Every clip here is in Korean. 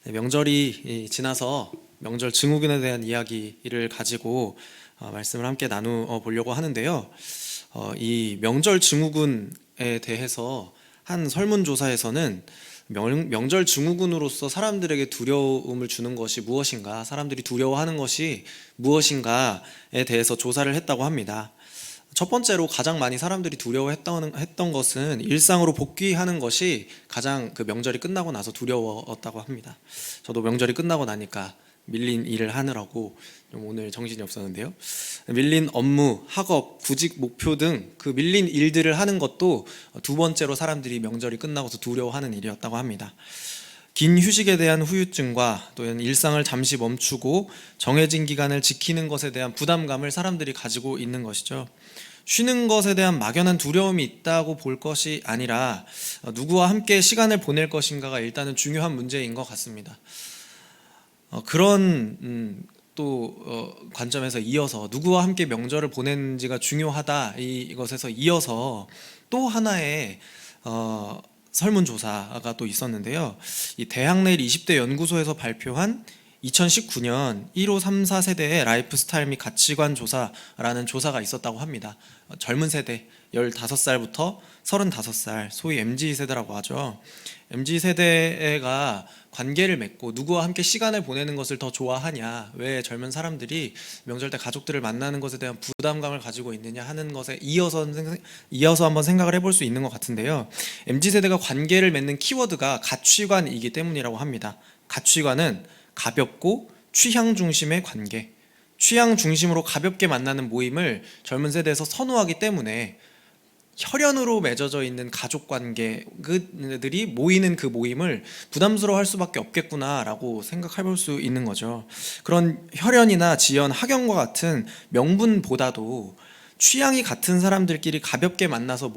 명절이 지나서 명절 증후군에 대한 이야기를 가지고 말씀을 함께 나누어 보려고 하는데요. 이 명절 증후군에 대해서 한 설문조사에서는 명절 증후군으로서 사람들에게 두려움을 주는 것이 무엇인가, 사람들이 두려워하는 것이 무엇인가에 대해서 조사를 했다고 합니다. 첫 번째로 가장 많이 사람들이 두려워했던 것은 일상으로 복귀하는 것이 가장 그 명절이 끝나고 나서 두려웠다고 합니다. 저도 명절이 끝나고 나니까 밀린 일을 하느라고 좀 오늘 정신이 없었는데요. 밀린 업무, 학업, 구직 목표 등 그 밀린 일들을 하는 것도 두 번째로 사람들이 명절이 끝나고서 두려워하는 일이었다고 합니다. 긴 휴식에 대한 후유증과 또는 일상을 잠시 멈추고 정해진 기간을 지키는 것에 대한 부담감을 사람들이 가지고 있는 것이죠. 쉬는 것에 대한 막연한 두려움이 있다고 볼 것이 아니라 누구와 함께 시간을 보낼 것인가가 일단은 중요한 문제인 것 같습니다. 그런 관점에서 이어서 누구와 함께 명절을 보내는지가 중요하다, 이것에서 이어서 또 하나의 설문조사가 또 있었는데요. 이 대학내일 20대 연구소에서 발표한 2019년 1호 3사 세대의 라이프스타일 및 가치관 조사라는 조사가 있었다고 합니다. 젊은 세대 15살부터 35살, 소위 MZ세대라고 하죠. MZ세대가 관계를 맺고 누구와 함께 시간을 보내는 것을 더 좋아하냐, 왜 젊은 사람들이 명절 때 가족들을 만나는 것에 대한 부담감을 가지고 있느냐 하는 것에 이어서 한번 생각을 해볼 수 있는 것 같은데요. MZ세대가 관계를 맺는 키워드가 가치관이기 때문이라고 합니다. 가치관은 가볍고 취향 중심의 관계, 취향 중심으로 가볍게 만나는 모임을 젊은 세대에서 선호하기 때문에 혈연으로 맺어져 있는 가족 관계들이 모이는 그 모임을 부담스러워할 수밖에 없겠구나라고 생각해볼 수 있는 거죠. 그런 혈연이나 지연, 학연과 같은 명분보다도 취향이 같은 사람들끼리 가볍게 만나서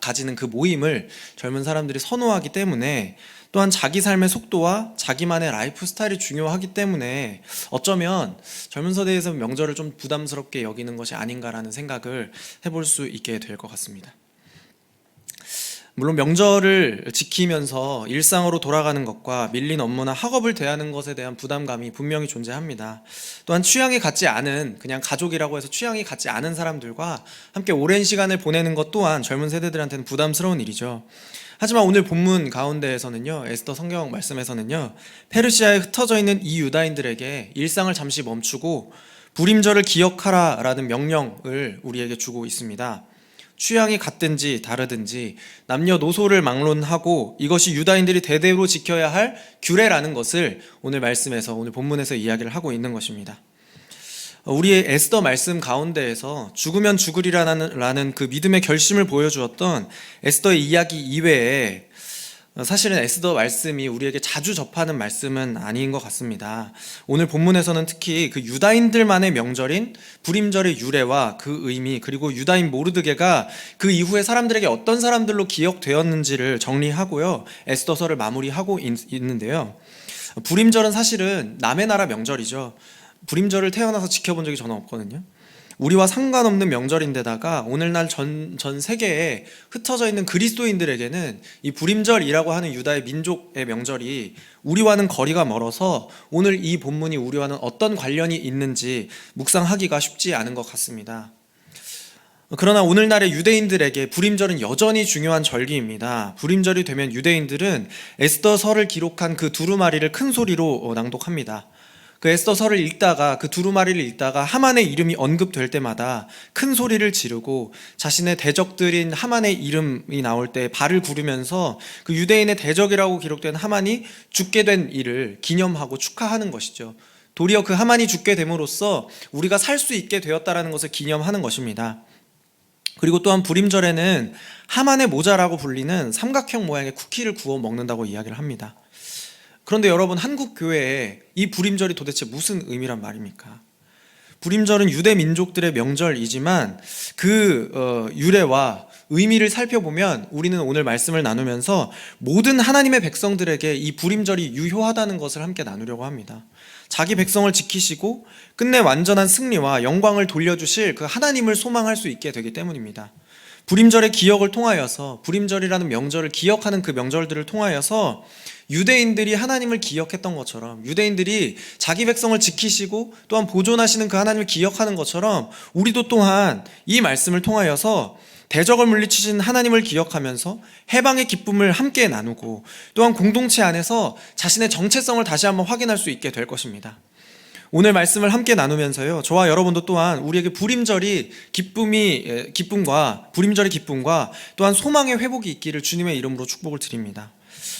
가지는 그 모임을 젊은 사람들이 선호하기 때문에, 또한 자기 삶의 속도와 자기만의 라이프 스타일이 중요하기 때문에 어쩌면 젊은 세대에서 명절을 좀 부담스럽게 여기는 것이 아닌가라는 생각을 해볼 수 있게 될 것 같습니다. 물론 명절을 지키면서 일상으로 돌아가는 것과 밀린 업무나 학업을 대하는 것에 대한 부담감이 분명히 존재합니다. 또한 취향이 같지 않은, 그냥 가족이라고 해서 취향이 같지 않은 사람들과 함께 오랜 시간을 보내는 것 또한 젊은 세대들한테는 부담스러운 일이죠. 하지만 오늘 본문 가운데에서는요, 에스더 성경 말씀에서는요, 페르시아에 흩어져 있는 이 유다인들에게 일상을 잠시 멈추고 불임절을 기억하라 라는 명령을 우리에게 주고 있습니다. 취향이 같든지 다르든지 남녀노소를 막론하고 이것이 유다인들이 대대로 지켜야 할 규례라는 것을 오늘 말씀에서, 오늘 본문에서 이야기를 하고 있는 것입니다. 우리의 에스더 말씀 가운데에서 죽으면 죽으리라는 그 믿음의 결심을 보여주었던 에스더의 이야기 이외에 사실은 에스더 말씀이 우리에게 자주 접하는 말씀은 아닌 것 같습니다. 오늘 본문에서는 특히 그 유다인들만의 명절인 불임절의 유래와 그 의미, 그리고 유다인 모르드게가 그 이후에 사람들에게 어떤 사람들로 기억되었는지를 정리하고요, 에스더서를 마무리하고 있는데요. 불임절은 사실은 남의 나라 명절이죠. 불임절을 태어나서 지켜본 적이 저는 없거든요. 우리와 상관없는 명절인데다가 오늘날 전 세계에 흩어져 있는 그리스도인들에게는 이 불임절이라고 하는 유다의 민족의 명절이 우리와는 거리가 멀어서 오늘 이 본문이 우리와는 어떤 관련이 있는지 묵상하기가 쉽지 않은 것 같습니다. 그러나 오늘날의 유대인들에게 불임절은 여전히 중요한 절기입니다. 불임절이 되면 유대인들은 에스더서를 기록한 그 두루마리를 큰 소리로 낭독합니다. 그 에스더서를 읽다가, 그 두루마리를 읽다가 하만의 이름이 언급될 때마다 큰 소리를 지르고 자신의 대적들인 하만의 이름이 나올 때 발을 구르면서 그 유대인의 대적이라고 기록된 하만이 죽게 된 일을 기념하고 축하하는 것이죠. 도리어 그 하만이 죽게 됨으로써 우리가 살 수 있게 되었다라는 것을 기념하는 것입니다. 그리고 또한 불임절에는 하만의 모자라고 불리는 삼각형 모양의 쿠키를 구워 먹는다고 이야기를 합니다. 그런데 여러분, 한국 교회에 이 불임절이 도대체 무슨 의미란 말입니까? 불임절은 유대 민족들의 명절이지만 그 유래와 의미를 살펴보면 우리는 오늘 말씀을 나누면서 모든 하나님의 백성들에게 이 불임절이 유효하다는 것을 함께 나누려고 합니다. 자기 백성을 지키시고 끝내 완전한 승리와 영광을 돌려주실 그 하나님을 소망할 수 있게 되기 때문입니다. 불임절의 기억을 통하여서, 불임절이라는 명절을 기억하는 그 명절들을 통하여서 유대인들이 하나님을 기억했던 것처럼, 유대인들이 자기 백성을 지키시고 또한 보존하시는 그 하나님을 기억하는 것처럼 우리도 또한 이 말씀을 통하여서 대적을 물리치신 하나님을 기억하면서 해방의 기쁨을 함께 나누고 또한 공동체 안에서 자신의 정체성을 다시 한번 확인할 수 있게 될 것입니다. 오늘 말씀을 함께 나누면서요, 저와 여러분도 또한 우리에게 기쁨과 부림절의 기쁨과 또한 소망의 회복이 있기를 주님의 이름으로 축복을 드립니다.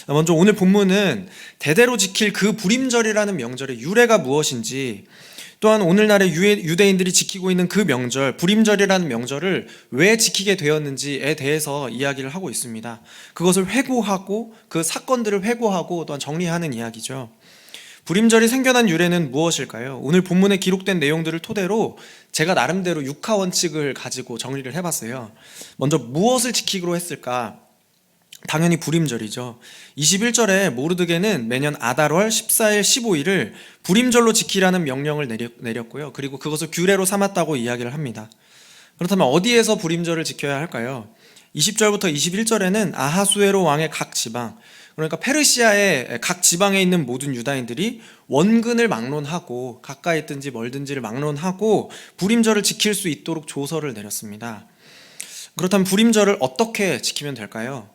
먼저 오늘 본문은 대대로 지킬 그 부림절이라는 명절의 유래가 무엇인지, 또한 오늘날의 유대인들이 지키고 있는 그 명절, 부림절이라는 명절을 왜 지키게 되었는지에 대해서 이야기를 하고 있습니다. 그것을 회고하고 그 사건들을 회고하고 또한 정리하는 이야기죠. 부림절이 생겨난 유래는 무엇일까요? 오늘 본문에 기록된 내용들을 토대로 제가 나름대로 육하 원칙을 가지고 정리를 해봤어요. 먼저 무엇을 지키기로 했을까? 당연히 부림절이죠. 21절에 모르드게는 매년 아달월 14일 15일을 부림절로 지키라는 명령을 내렸고요. 그리고 그것을 규례로 삼았다고 이야기를 합니다. 그렇다면 어디에서 부림절을 지켜야 할까요? 20절부터 21절에는 아하수에로 왕의 각 지방, 그러니까 페르시아의 각 지방에 있는 모든 유다인들이 원근을 막론하고 가까이 있든지 멀든지를 막론하고 부림절을 지킬 수 있도록 조서를 내렸습니다. 그렇다면 부림절을 어떻게 지키면 될까요?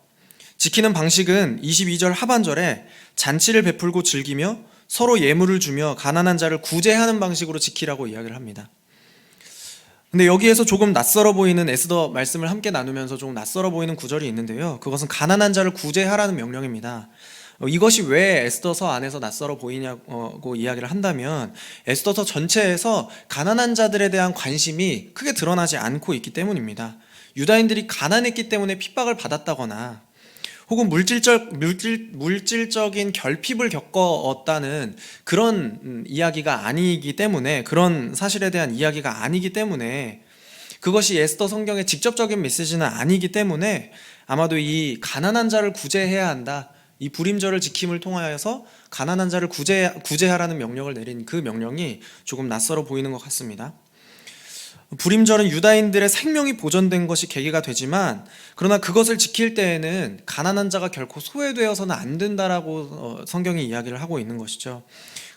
지키는 방식은 22절 하반절에 잔치를 베풀고 즐기며 서로 예물을 주며 가난한 자를 구제하는 방식으로 지키라고 이야기를 합니다. 근데 여기에서 조금 낯설어 보이는, 에스더 말씀을 함께 나누면서 조금 낯설어 보이는 구절이 있는데요, 그것은 가난한 자를 구제하라는 명령입니다. 이것이 왜 에스더서 안에서 낯설어 보이냐고 이야기를 한다면, 에스더서 전체에서 가난한 자들에 대한 관심이 크게 드러나지 않고 있기 때문입니다. 유다인들이 가난했기 때문에 핍박을 받았다거나 혹은 물질적인 결핍을 겪었다는 그런 이야기가 아니기 때문에, 그런 사실에 대한 이야기가 아니기 때문에, 그것이 에스더 성경의 직접적인 메시지는 아니기 때문에 아마도 이 가난한 자를 구제해야 한다, 이 부림절을 지킴을 통하여서 가난한 자를 구제하라는 명령을 내린 그 명령이 조금 낯설어 보이는 것 같습니다. 부림절은 유다인들의 생명이 보존된 것이 계기가 되지만, 그러나 그것을 지킬 때에는 가난한 자가 결코 소외되어서는 안 된다라고 성경이 이야기를 하고 있는 것이죠.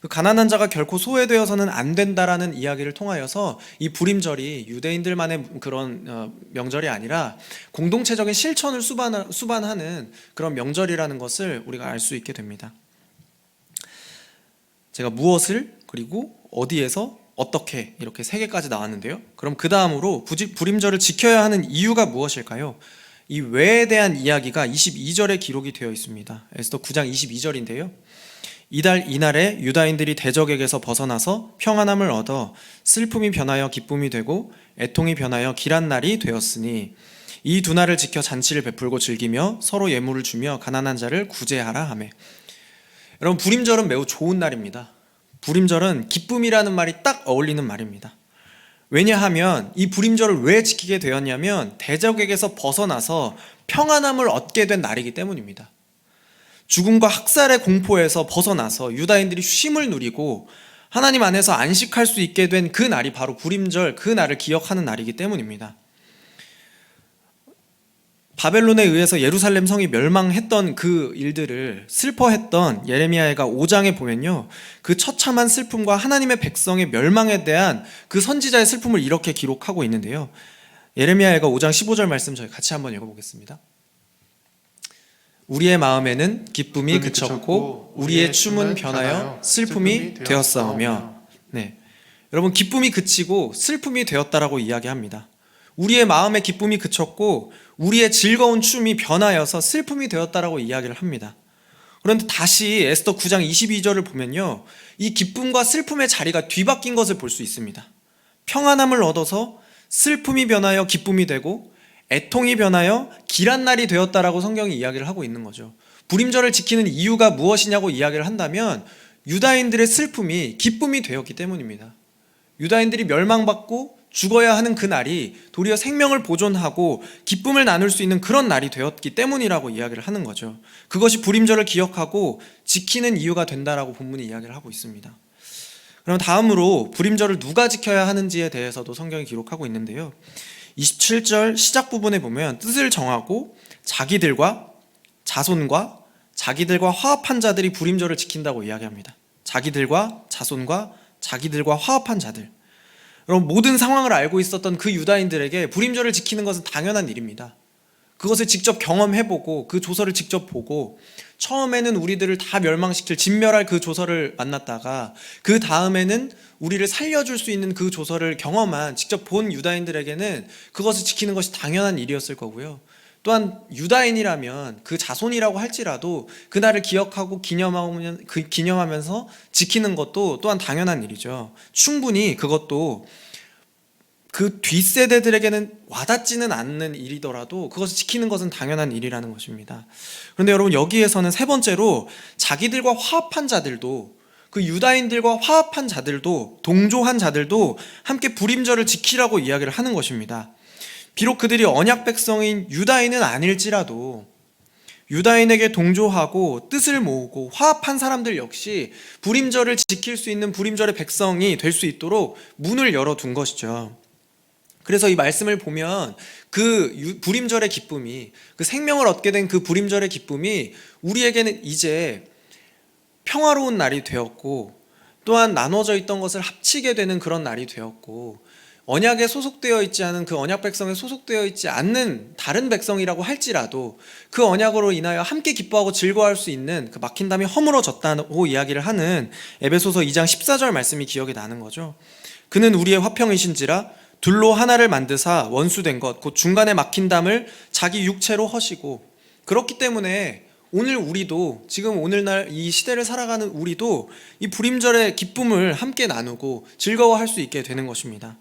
그 가난한 자가 결코 소외되어서는 안 된다라는 이야기를 통하여서 이 부림절이 유대인들만의 그런 명절이 아니라 공동체적인 실천을 수반하는 그런 명절이라는 것을 우리가 알 수 있게 됩니다. 제가 무엇을, 그리고 어디에서, 어떻게, 이렇게 3개까지 나왔는데요, 그럼 그 다음으로 부림절을 지켜야 하는 이유가 무엇일까요? 이 왜에 대한 이야기가 22절에 기록이 되어 있습니다. 에스더 9장 22절인데요, 이날에 유다인들이 대적에게서 벗어나서 평안함을 얻어 슬픔이 변하여 기쁨이 되고 애통이 변하여 길한 날이 되었으니 이 두 날을 지켜 잔치를 베풀고 즐기며 서로 예물을 주며 가난한 자를 구제하라 하매. 여러분, 부림절은 매우 좋은 날입니다. 부림절은 기쁨이라는 말이 딱 어울리는 말입니다. 왜냐하면 이 부림절을 왜 지키게 되었냐면 대적에게서 벗어나서 평안함을 얻게 된 날이기 때문입니다. 죽음과 학살의 공포에서 벗어나서 유다인들이 쉼을 누리고 하나님 안에서 안식할 수 있게 된 그 날이 바로 부림절, 그 날을 기억하는 날이기 때문입니다. 바벨론에 의해서 예루살렘 성이 멸망했던 그 일들을 슬퍼했던 예레미야가 5장에 보면요, 그 처참한 슬픔과 하나님의 백성의 멸망에 대한 그 선지자의 슬픔을 이렇게 기록하고 있는데요, 예레미야가 5장 15절 말씀 저희 같이 한번 읽어보겠습니다. 우리의 마음에는 기쁨이 그쳤고 우리의 춤은 변하여 슬픔이 되었사오며. 네, 여러분, 기쁨이 그치고 슬픔이 되었다라고 이야기합니다. 우리의 마음의 기쁨이 그쳤고 우리의 즐거운 춤이 변하여서 슬픔이 되었다라고 이야기를 합니다. 그런데 다시 에스더 9장 22절을 보면요, 이 기쁨과 슬픔의 자리가 뒤바뀐 것을 볼 수 있습니다. 평안함을 얻어서 슬픔이 변하여 기쁨이 되고 애통이 변하여 길한 날이 되었다라고 성경이 이야기를 하고 있는 거죠. 부림절을 지키는 이유가 무엇이냐고 이야기를 한다면 유다인들의 슬픔이 기쁨이 되었기 때문입니다. 유다인들이 멸망받고 죽어야 하는 그 날이 도리어 생명을 보존하고 기쁨을 나눌 수 있는 그런 날이 되었기 때문이라고 이야기를 하는 거죠. 그것이 부림절을 기억하고 지키는 이유가 된다라고 본문이 이야기를 하고 있습니다. 그럼 다음으로 부림절을 누가 지켜야 하는지에 대해서도 성경이 기록하고 있는데요, 27절 시작 부분에 보면 뜻을 정하고 자기들과 자손과 자기들과 화합한 자들이 불임절을 지킨다고 이야기합니다. 자기들과 자손과 자기들과 화합한 자들. 여러분, 모든 상황을 알고 있었던 그 유다인들에게 불임절을 지키는 것은 당연한 일입니다. 그것을 직접 경험해보고 그 조서를 직접 보고 처음에는 우리들을 다 멸망시킬 진멸할 그 조서를 만났다가 그 다음에는 우리를 살려줄 수 있는 그 조서를 경험한 직접 본 유다인들에게는 그것을 지키는 것이 당연한 일이었을 거고요. 또한 유다인이라면 그 자손이라고 할지라도 그날을 기억하고 기념하면서 지키는 것도 또한 당연한 일이죠. 충분히 그것도 그 뒷세대들에게는 와닿지는 않는 일이더라도 그것을 지키는 것은 당연한 일이라는 것입니다. 그런데 여러분, 여기에서는 세 번째로 자기들과 화합한 자들도, 그 유다인들과 화합한 자들도, 동조한 자들도 함께 불임절을 지키라고 이야기를 하는 것입니다. 비록 그들이 언약 백성인 유다인은 아닐지라도 유다인에게 동조하고 뜻을 모으고 화합한 사람들 역시 불임절을 지킬 수 있는 불임절의 백성이 될 수 있도록 문을 열어둔 것이죠. 그래서 이 말씀을 보면 그 불임절의 기쁨이, 그 생명을 얻게 된 그 불임절의 기쁨이 우리에게는 이제 평화로운 날이 되었고, 또한 나눠져 있던 것을 합치게 되는 그런 날이 되었고, 언약에 소속되어 있지 않은 그 언약 백성에 소속되어 있지 않는 다른 백성이라고 할지라도 그 언약으로 인하여 함께 기뻐하고 즐거워할 수 있는 그 막힌 담이 허물어졌다고 이야기를 하는 에베소서 2장 14절 말씀이 기억이 나는 거죠. 그는 우리의 화평이신지라 둘로 하나를 만드사 원수된 것 곧 중간에 막힌 담을 자기 육체로 허시고. 그렇기 때문에 오늘 우리도, 지금 오늘날 이 시대를 살아가는 우리도 이 불임절의 기쁨을 함께 나누고 즐거워할 수 있게 되는 것입니다.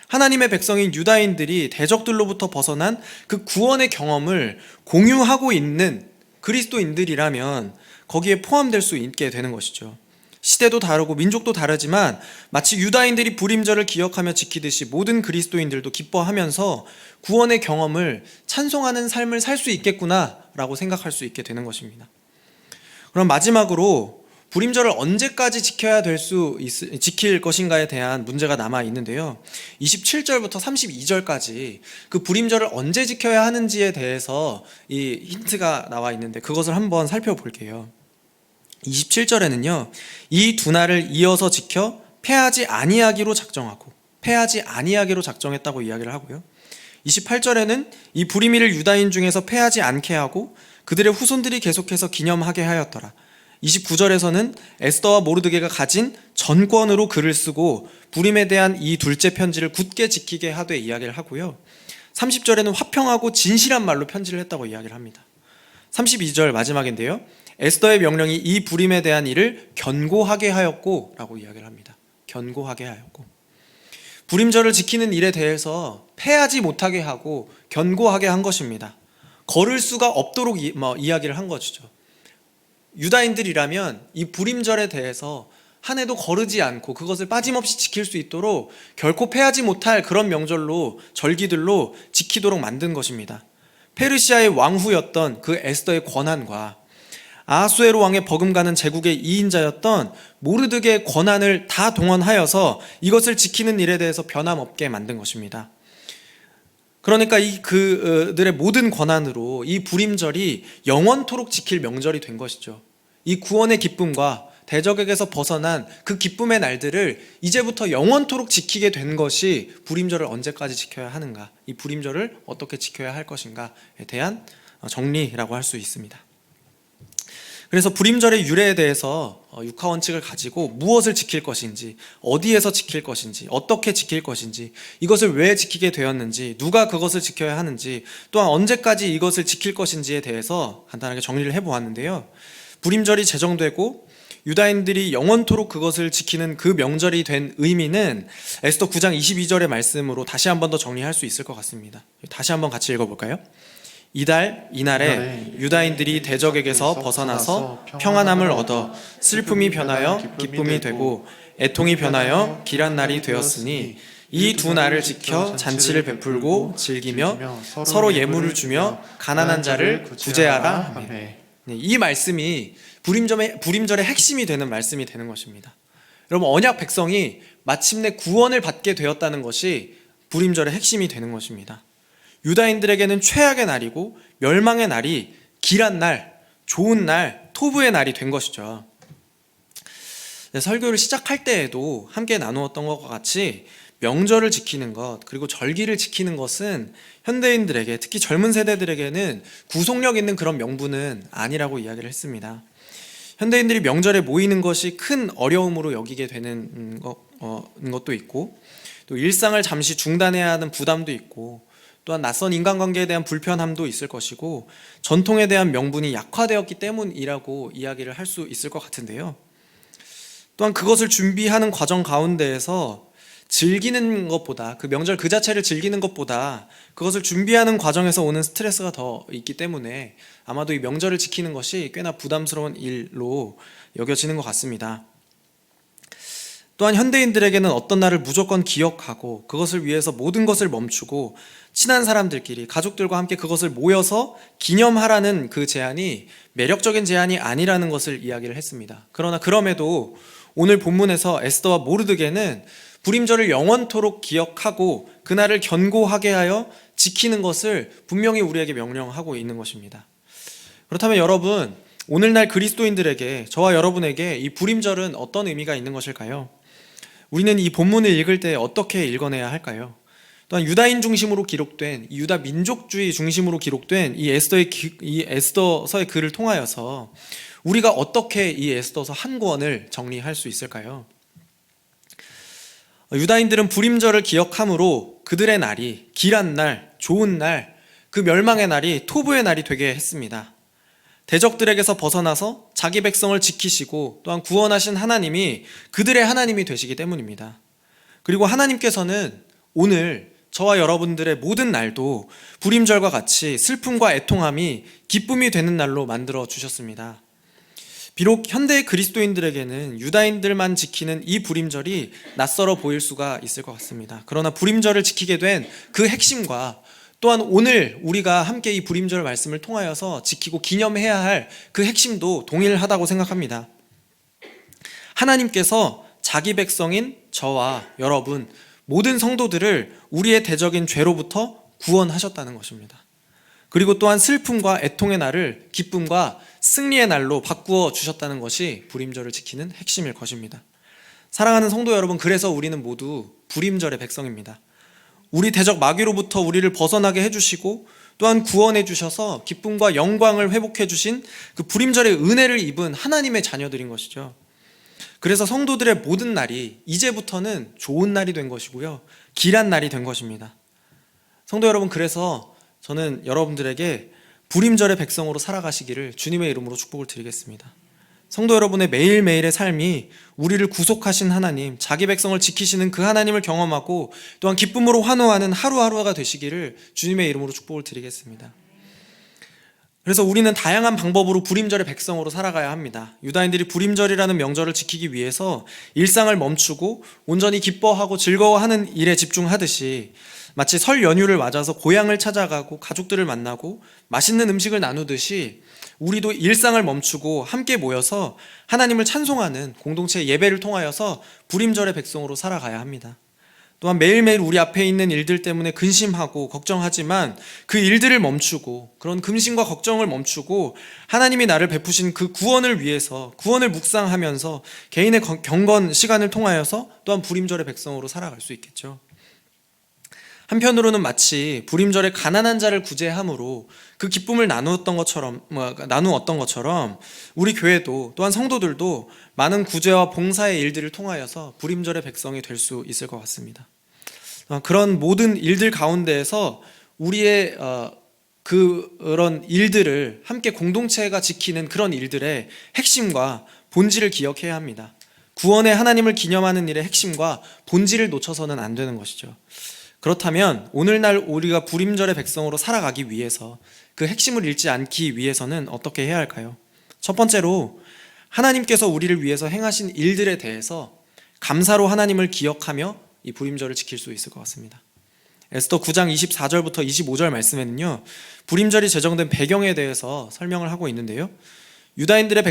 하나님의 백성인 유다인들이 대적들로부터 벗어난 그 구원의 경험을 공유하고 있는 그리스도인들이라면 거기에 포함될 수 있게 되는 것이죠. 시대도 다르고 민족도 다르지만 마치 유다인들이 불임절을 기억하며 지키듯이 모든 그리스도인들도 기뻐하면서 구원의 경험을 찬송하는 삶을 살 수 있겠구나라고 생각할 수 있게 되는 것입니다. 그럼 마지막으로 불임절을 언제까지 지킬 것인가에 대한 문제가 남아 있는데요. 27절부터 32절까지 그 불임절을 언제 지켜야 하는지에 대해서 이 힌트가 나와 있는데 그것을 한번 살펴볼게요. 27절에는요, 이 두 날을 이어서 지켜 패하지 아니하기로 작정했다고 이야기를 하고요. 28절에는 이 불임일을 유다인 중에서 패하지 않게 하고 그들의 후손들이 계속해서 기념하게 하였더라. 29절에서는 에스더와 모르드게가 가진 전권으로 글을 쓰고 불임에 대한 이 둘째 편지를 굳게 지키게 하되 이야기를 하고요. 30절에는 화평하고 진실한 말로 편지를 했다고 이야기를 합니다. 32절 마지막인데요, 에스더의 명령이 이 불임에 대한 일을 견고하게 하였고 라고 이야기를 합니다. 견고하게 하였고. 불임절을 지키는 일에 대해서 패하지 못하게 하고 견고하게 한 것입니다. 걸을 수가 없도록 이야기를 한 것이죠. 유다인들이라면 이 불임절에 대해서 한 해도 거르지 않고 그것을 빠짐없이 지킬 수 있도록 결코 패하지 못할 그런 명절로, 절기들로 지키도록 만든 것입니다. 페르시아의 왕후였던 그 에스더의 권한과 아하수에로 왕의 버금가는 제국의 2인자였던 모르드게의 권한을 다 동원하여서 이것을 지키는 일에 대해서 변함없게 만든 것입니다. 그러니까 그들의 모든 권한으로 이 불임절이 영원토록 지킬 명절이 된 것이죠. 이 구원의 기쁨과 대적에게서 벗어난 그 기쁨의 날들을 이제부터 영원토록 지키게 된 것이 불임절을 언제까지 지켜야 하는가, 이 불임절을 어떻게 지켜야 할 것인가에 대한 정리라고 할 수 있습니다. 그래서 불임절의 유래에 대해서 육하원칙을 가지고 무엇을 지킬 것인지, 어디에서 지킬 것인지, 어떻게 지킬 것인지, 이것을 왜 지키게 되었는지, 누가 그것을 지켜야 하는지, 또한 언제까지 이것을 지킬 것인지에 대해서 간단하게 정리를 해보았는데요. 불임절이 제정되고 유다인들이 영원토록 그것을 지키는 그 명절이 된 의미는 에스더 9장 22절의 말씀으로 다시 한 번 더 정리할 수 있을 것 같습니다. 다시 한번 같이 읽어볼까요? 이날에 유다인들이 대적에게서 벗어나서 평안함을 얻어 슬픔이 변하여 기쁨이 되고 애통이 변하여 길한 날이 되었으니 이 두 날을 지켜 잔치를 베풀고 즐기며 서로 예물을 주며 가난한 자를 구제하라. 아멘. 이 말씀이 불임절의 핵심이 되는 말씀이 되는 것입니다. 여러분, 언약 백성이 마침내 구원을 받게 되었다는 것이 불임절의 핵심이 되는 것입니다. 유다인들에게는 최악의 날이고 멸망의 날이 길한 날, 좋은 날, 토부의 날이 된 것이죠. 설교를 시작할 때에도 함께 나누었던 것과 같이 명절을 지키는 것, 그리고 절기를 지키는 것은 현대인들에게, 특히 젊은 세대들에게는 구속력 있는 그런 명분은 아니라고 이야기를 했습니다. 현대인들이 명절에 모이는 것이 큰 어려움으로 여기게 되는 것도 있고, 또 일상을 잠시 중단해야 하는 부담도 있고, 또한 낯선 인간관계에 대한 불편함도 있을 것이고, 전통에 대한 명분이 약화되었기 때문이라고 이야기를 할 수 있을 것 같은데요. 또한 그것을 준비하는 과정 가운데에서 즐기는 것보다, 그 명절 그 자체를 즐기는 것보다 그것을 준비하는 과정에서 오는 스트레스가 더 있기 때문에 아마도 이 명절을 지키는 것이 꽤나 부담스러운 일로 여겨지는 것 같습니다. 또한 현대인들에게는 어떤 날을 무조건 기억하고 그것을 위해서 모든 것을 멈추고 친한 사람들끼리, 가족들과 함께 그것을 모여서 기념하라는 그 제안이 매력적인 제안이 아니라는 것을 이야기를 했습니다. 그러나 그럼에도 오늘 본문에서 에스더와 모르드게는 불임절을 영원토록 기억하고 그날을 견고하게 하여 지키는 것을 분명히 우리에게 명령하고 있는 것입니다. 그렇다면 여러분, 오늘날 그리스도인들에게, 저와 여러분에게 이 불임절은 어떤 의미가 있는 것일까요? 우리는 이 본문을 읽을 때 어떻게 읽어내야 할까요? 또한 유다인 중심으로 기록된, 유다 민족주의 중심으로 기록된 이 에스더서의 글을 통하여서 우리가 어떻게 이 에스더서 한 권을 정리할 수 있을까요? 유다인들은 불임절을 기억함으로 그들의 날이, 길한 날, 좋은 날, 그 멸망의 날이 토부의 날이 되게 했습니다. 대적들에게서 벗어나서 자기 백성을 지키시고 또한 구원하신 하나님이 그들의 하나님이 되시기 때문입니다. 그리고 하나님께서는 오늘 저와 여러분들의 모든 날도 불임절과 같이 슬픔과 애통함이 기쁨이 되는 날로 만들어 주셨습니다. 비록 현대의 그리스도인들에게는 유다인들만 지키는 이 불임절이 낯설어 보일 수가 있을 것 같습니다. 그러나 불임절을 지키게 된 그 핵심과 또한 오늘 우리가 함께 이 불임절 말씀을 통하여서 지키고 기념해야 할 그 핵심도 동일하다고 생각합니다. 하나님께서 자기 백성인 저와 여러분, 모든 성도들을 우리의 대적인 죄로부터 구원하셨다는 것입니다. 그리고 또한 슬픔과 애통의 날을 기쁨과 승리의 날로 바꾸어 주셨다는 것이 불임절을 지키는 핵심일 것입니다. 사랑하는 성도 여러분, 그래서 우리는 모두 불임절의 백성입니다. 우리 대적 마귀로부터 우리를 벗어나게 해주시고 또한 구원해 주셔서 기쁨과 영광을 회복해 주신 그 불임절의 은혜를 입은 하나님의 자녀들인 것이죠. 그래서 성도들의 모든 날이 이제부터는 좋은 날이 된 것이고요, 길한 날이 된 것입니다. 성도 여러분, 그래서 저는 여러분들에게 불임절의 백성으로 살아가시기를 주님의 이름으로 축복을 드리겠습니다. 성도 여러분의 매일매일의 삶이 우리를 구속하신 하나님, 자기 백성을 지키시는 그 하나님을 경험하고 또한 기쁨으로 환호하는 하루하루가 되시기를 주님의 이름으로 축복을 드리겠습니다. 그래서 우리는 다양한 방법으로 불임절의 백성으로 살아가야 합니다. 유다인들이 불임절이라는 명절을 지키기 위해서 일상을 멈추고 온전히 기뻐하고 즐거워하는 일에 집중하듯이, 마치 설 연휴를 맞아서 고향을 찾아가고 가족들을 만나고 맛있는 음식을 나누듯이 우리도 일상을 멈추고 함께 모여서 하나님을 찬송하는 공동체 예배를 통하여서 불임절의 백성으로 살아가야 합니다. 또한 매일매일 우리 앞에 있는 일들 때문에 근심하고 걱정하지만 그 일들을 멈추고, 그런 근심과 걱정을 멈추고 하나님이 나를 베푸신 그 구원을 위해서 구원을 묵상하면서 개인의 경건 시간을 통하여서 또한 불임절의 백성으로 살아갈 수 있겠죠. 한편으로는 마치 불임절에 가난한 자를 구제함으로 그 기쁨을 나누었던 것처럼 우리 교회도 또한 성도들도 많은 구제와 봉사의 일들을 통하여서 불임절의 백성이 될 수 있을 것 같습니다. 그런 모든 일들 가운데에서 우리의 그런 일들을 함께 공동체가 지키는 그런 일들의 핵심과 본질을 기억해야 합니다. 구원의 하나님을 기념하는 일의 핵심과 본질을 놓쳐서는 안 되는 것이죠. 그렇다면 오늘날 우리가 불임절의 백성으로 살아가기 위해서 그 핵심을 잃지 않기 위해서는 어떻게 해야 할까요? 첫 번째로 하나님께서 우리를 위해서 행하신 일들에 대해서 감사로 하나님을 기억하며 이 불임절을 지킬 수 있을 것 같습니다. 에스더 9장 24절부터 25절 말씀에는요, 불임절이 제정된 배경에 대해서 설명을 하고 있는데요, 유다인들의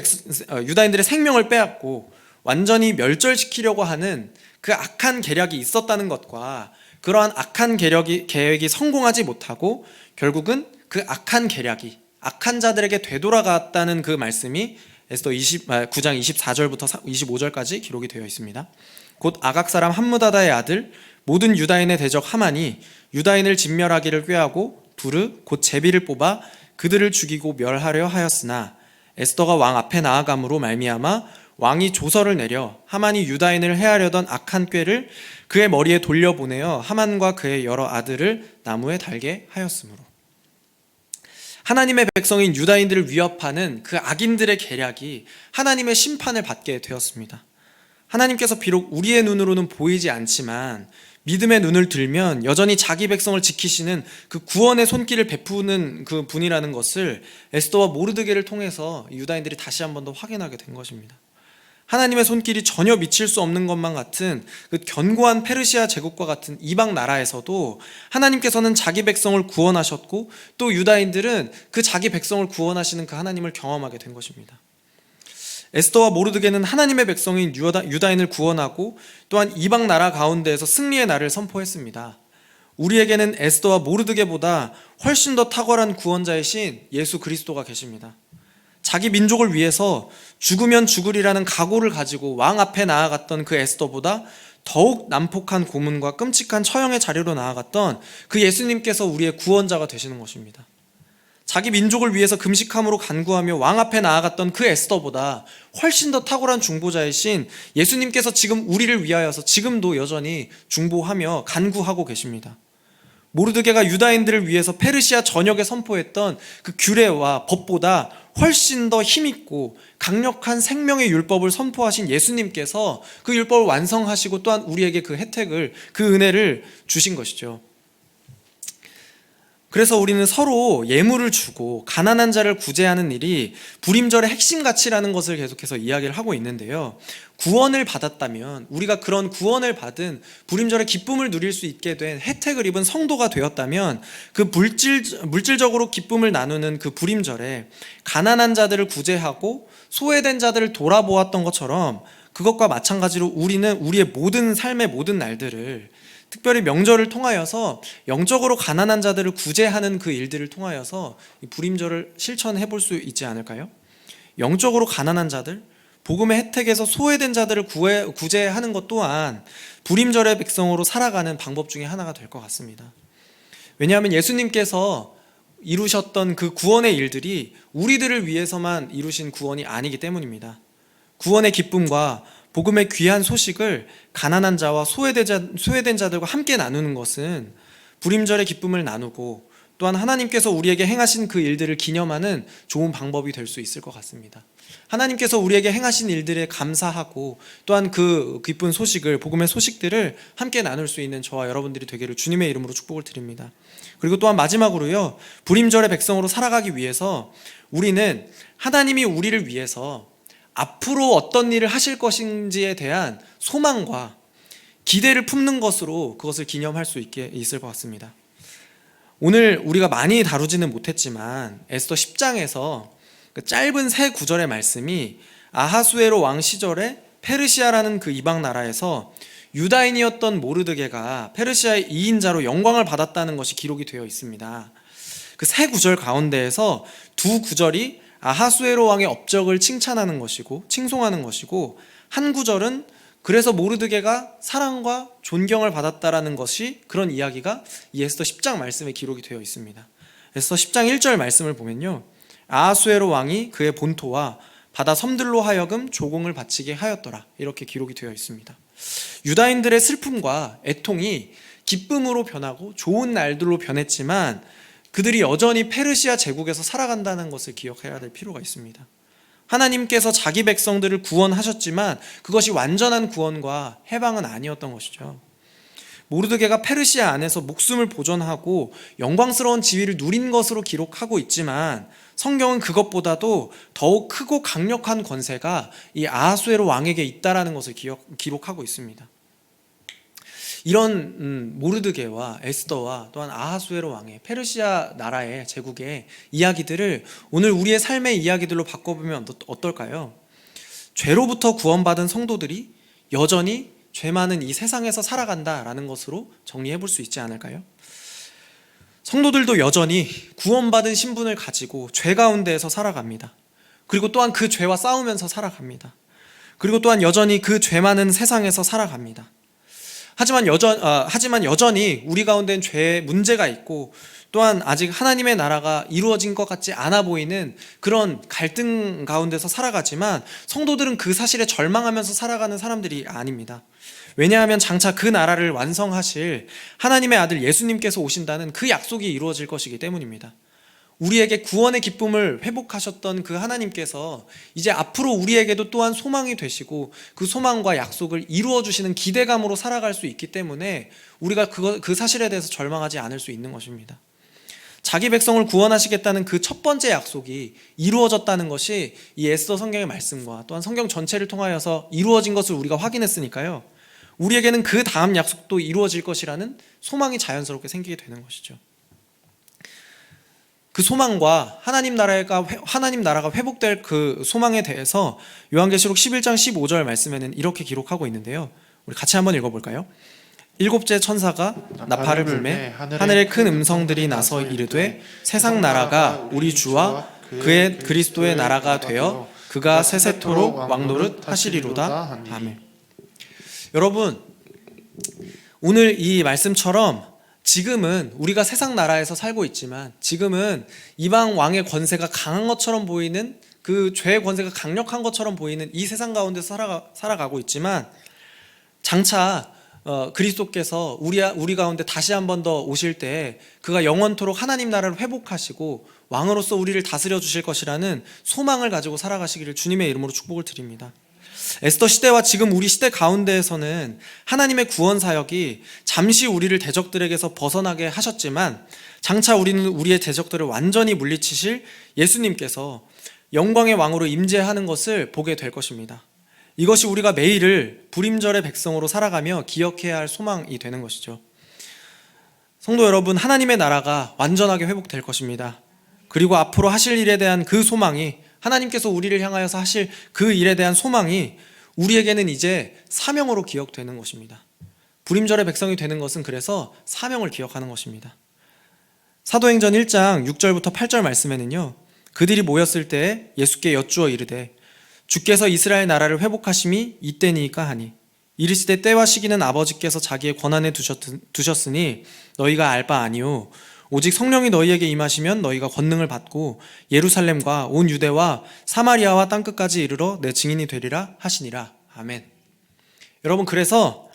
생명을 빼앗고 완전히 멸절시키려고 하는 그 악한 계략이 있었다는 것과 그러한 악한 계획이 성공하지 못하고 결국은 그 악한 계략이 악한 자들에게 되돌아갔다는 그 말씀이 에스더 9장 24절부터 25절까지 기록이 되어 있습니다. 곧 아각 사람 함무다다의 아들 모든 유다인의 대적 하만이 유다인을 진멸하기를 꾀하고 두르 곧 제비를 뽑아 그들을 죽이고 멸하려 하였으나 에스더가 왕 앞에 나아감으로 말미암아 왕이 조서를 내려 하만이 유다인을 해하려던 악한 꾀를 그의 머리에 돌려보내어 하만과 그의 여러 아들을 나무에 달게 하였으므로. 하나님의 백성인 유다인들을 위협하는 그 악인들의 계략이 하나님의 심판을 받게 되었습니다. 하나님께서 비록 우리의 눈으로는 보이지 않지만 믿음의 눈을 들면 여전히 자기 백성을 지키시는 그 구원의 손길을 베푸는 그 분이라는 것을 에스더와 모르드게를 통해서 유다인들이 다시 한 번 더 확인하게 된 것입니다. 하나님의 손길이 전혀 미칠 수 없는 것만 같은 그 견고한 페르시아 제국과 같은 이방 나라에서도 하나님께서는 자기 백성을 구원하셨고 또 유다인들은 그 자기 백성을 구원하시는 그 하나님을 경험하게 된 것입니다. 에스더와 모르드게는 하나님의 백성인 유다인을 구원하고 또한 이방 나라 가운데에서 승리의 날을 선포했습니다. 우리에게는 에스더와 모르드게보다 훨씬 더 탁월한 구원자이신 예수 그리스도가 계십니다. 자기 민족을 위해서 죽으면 죽으리라는 각오를 가지고 왕 앞에 나아갔던 그 에스더보다 더욱 난폭한 고문과 끔찍한 처형의 자리로 나아갔던 그 예수님께서 우리의 구원자가 되시는 것입니다. 자기 민족을 위해서 금식함으로 간구하며 왕 앞에 나아갔던 그 에스더보다 훨씬 더 탁월한 중보자이신 예수님께서 지금 우리를 위하여서 지금도 여전히 중보하며 간구하고 계십니다. 모르드게가 유다인들을 위해서 페르시아 전역에 선포했던 그 규례와 법보다 훨씬 더 힘있고 강력한 생명의 율법을 선포하신 예수님께서 그 율법을 완성하시고 또한 우리에게 그 혜택을, 그 은혜를 주신 것이죠. 그래서 우리는 서로 예물을 주고 가난한 자를 구제하는 일이 불임절의 핵심 가치라는 것을 계속해서 이야기를 하고 있는데요. 구원을 받았다면, 우리가 그런 구원을 받은 불임절의 기쁨을 누릴 수 있게 된 혜택을 입은 성도가 되었다면 그 물질적으로 기쁨을 나누는 그 불임절에 가난한 자들을 구제하고 소외된 자들을 돌아보았던 것처럼 그것과 마찬가지로 우리는 우리의 모든 삶의 모든 날들을 특별히 명절을 통하여서 영적으로 가난한 자들을 구제하는 그 일들을 통하여서 이 불임절을 실천해 볼 수 있지 않을까요? 영적으로 가난한 자들, 복음의 혜택에서 소외된 자들을 구제하는 것 또한 불임절의 백성으로 살아가는 방법 중에 하나가 될 것 같습니다. 왜냐하면 예수님께서 이루셨던 그 구원의 일들이 우리들을 위해서만 이루신 구원이 아니기 때문입니다. 구원의 기쁨과 복음의 귀한 소식을 가난한 자와 소외된 자들과 함께 나누는 것은 불임절의 기쁨을 나누고 또한 하나님께서 우리에게 행하신 그 일들을 기념하는 좋은 방법이 될 수 있을 것 같습니다. 하나님께서 우리에게 행하신 일들에 감사하고 또한 그 기쁜 소식을, 복음의 소식들을 함께 나눌 수 있는 저와 여러분들이 되기를 주님의 이름으로 축복을 드립니다. 그리고 또한 마지막으로요, 불임절의 백성으로 살아가기 위해서 우리는 하나님이 우리를 위해서 앞으로 어떤 일을 하실 것인지에 대한 소망과 기대를 품는 것으로 그것을 기념할 수 있을 것 같습니다. 오늘 우리가 많이 다루지는 못했지만 에스더 10장에서 그 짧은 세 구절의 말씀이 아하수에로 왕 시절에 페르시아라는 그 이방 나라에서 유다인이었던 모르드게가 페르시아의 2인자로 영광을 받았다는 것이 기록이 되어 있습니다. 그 세 구절 가운데에서 두 구절이 아하수에로 왕의 업적을 칭찬하는 것이고 칭송하는 것이고, 한 구절은 그래서 모르드게가 사랑과 존경을 받았다라는 것이, 그런 이야기가 이 에스더 10장 말씀에 기록이 되어 있습니다. 에스더 10장 1절 말씀을 보면요, 아하수에로 왕이 그의 본토와 바다 섬들로 하여금 조공을 바치게 하였더라, 이렇게 기록이 되어 있습니다. 유다인들의 슬픔과 애통이 기쁨으로 변하고 좋은 날들로 변했지만 그들이 여전히 페르시아 제국에서 살아간다는 것을 기억해야 될 필요가 있습니다. 하나님께서 자기 백성들을 구원하셨지만 그것이 완전한 구원과 해방은 아니었던 것이죠. 모르드게가 페르시아 안에서 목숨을 보존하고 영광스러운 지위를 누린 것으로 기록하고 있지만 성경은 그것보다도 더욱 크고 강력한 권세가 이 아하수에로 왕에게 있다라는 것을 기록하고 있습니다. 이런 모르드게와 에스더와 또한 아하수에로 왕의 페르시아 나라의 제국의 이야기들을 오늘 우리의 삶의 이야기들로 바꿔보면 어떨까요? 죄로부터 구원받은 성도들이 여전히 죄 많은 이 세상에서 살아간다라는 것으로 정리해 볼 수 있지 않을까요? 성도들도 여전히 구원받은 신분을 가지고 죄 가운데에서 살아갑니다. 그리고 또한 그 죄와 싸우면서 살아갑니다. 그리고 또한 여전히 그 죄 많은 세상에서 살아갑니다. 하지만 여전히 우리 가운데는 죄에 문제가 있고, 또한 아직 하나님의 나라가 이루어진 것 같지 않아 보이는 그런 갈등 가운데서 살아가지만, 성도들은 그 사실에 절망하면서 살아가는 사람들이 아닙니다. 왜냐하면 장차 그 나라를 완성하실 하나님의 아들 예수님께서 오신다는 그 약속이 이루어질 것이기 때문입니다. 우리에게 구원의 기쁨을 회복하셨던 그 하나님께서 이제 앞으로 우리에게도 또한 소망이 되시고, 그 소망과 약속을 이루어 주시는 기대감으로 살아갈 수 있기 때문에 우리가 그 사실에 대해서 절망하지 않을 수 있는 것입니다. 자기 백성을 구원하시겠다는 그 첫 번째 약속이 이루어졌다는 것이 이 에스더 성경의 말씀과 또한 성경 전체를 통하여서 이루어진 것을 우리가 확인했으니까요, 우리에게는 그 다음 약속도 이루어질 것이라는 소망이 자연스럽게 생기게 되는 것이죠. 그 소망과 하나님 나라가 회복될 그 소망에 대해서 요한계시록 11장 15절 말씀에는 이렇게 기록하고 있는데요, 우리 같이 한번 읽어볼까요? 일곱째 천사가 나팔을 불매 하늘에 큰 음성들이 나서 이르되 세상 나라가 우리 주와 그의 그리스도의 나라가 되어 그가 세세토록 왕노릇 하시리로다. 아멘. 여러분, 오늘 이 말씀처럼 지금은 우리가 세상 나라에서 살고 있지만, 지금은 이방 왕의 권세가 강한 것처럼 보이는, 그 죄의 권세가 강력한 것처럼 보이는 이 세상 가운데서 살아가고 있지만, 장차 그리스도께서 우리 가운데 다시 한 번 더 오실 때 그가 영원토록 하나님 나라를 회복하시고 왕으로서 우리를 다스려 주실 것이라는 소망을 가지고 살아가시기를 주님의 이름으로 축복을 드립니다. 에스더 시대와 지금 우리 시대 가운데에서는 하나님의 구원 사역이 잠시 우리를 대적들에게서 벗어나게 하셨지만, 장차 우리는 우리의 대적들을 완전히 물리치실 예수님께서 영광의 왕으로 임재하는 것을 보게 될 것입니다. 이것이 우리가 매일을 불임절의 백성으로 살아가며 기억해야 할 소망이 되는 것이죠. 성도 여러분, 하나님의 나라가 완전하게 회복될 것입니다. 그리고 앞으로 하실 일에 대한 그 소망이, 하나님께서 우리를 향하여서 하실 그 일에 대한 소망이 우리에게는 이제 사명으로 기억되는 것입니다. 불임절의 백성이 되는 것은 그래서 사명을 기억하는 것입니다. 사도행전 1장 6절부터 8절 말씀에는요, 그들이 모였을 때 예수께 여쭈어 이르되 주께서 이스라엘 나라를 회복하심이 이때니까 하니, 이르시되 때와 시기는 아버지께서 자기의 권한에 두셨으니 너희가 알 바 아니오. 오직 성령이 너희에게 임하시면 너희가 권능을 받고 예루살렘과 온 유대와 사마리아와 땅끝까지 이르러 내 증인이 되리라 하시니라. 아멘. 여러분, 그래서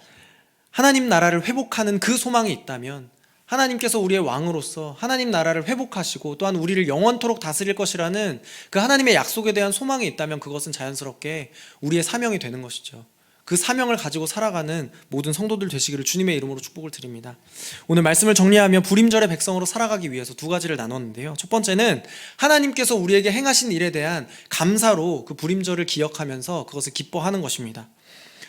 하나님 나라를 회복하는 그 소망이 있다면, 하나님께서 우리의 왕으로서 하나님 나라를 회복하시고 또한 우리를 영원토록 다스릴 것이라는 그 하나님의 약속에 대한 소망이 있다면, 그것은 자연스럽게 우리의 사명이 되는 것이죠. 그 사명을 가지고 살아가는 모든 성도들 되시기를 주님의 이름으로 축복을 드립니다. 오늘 말씀을 정리하면 불임절의 백성으로 살아가기 위해서 두 가지를 나눴는데요, 첫 번째는 하나님께서 우리에게 행하신 일에 대한 감사로 그 불임절을 기억하면서 그것을 기뻐하는 것입니다.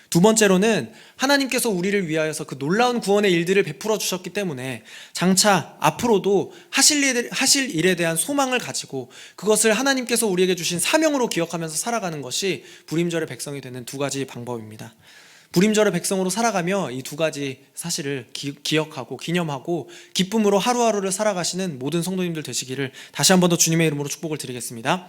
두 번째로는 하나님께서 우리를 위하여서 그 놀라운 구원의 일들을 베풀어 주셨기 때문에 장차 앞으로도 하실 일에 대한 소망을 가지고 그것을 하나님께서 우리에게 주신 사명으로 기억하면서 살아가는 것이 불임절의 백성이 되는 두 가지 방법입니다. 불임절의 백성으로 살아가며 이 두 가지 사실을 기억하고 기념하고 기쁨으로 하루하루를 살아가시는 모든 성도님들 되시기를 다시 한 번 더 주님의 이름으로 축복을 드리겠습니다.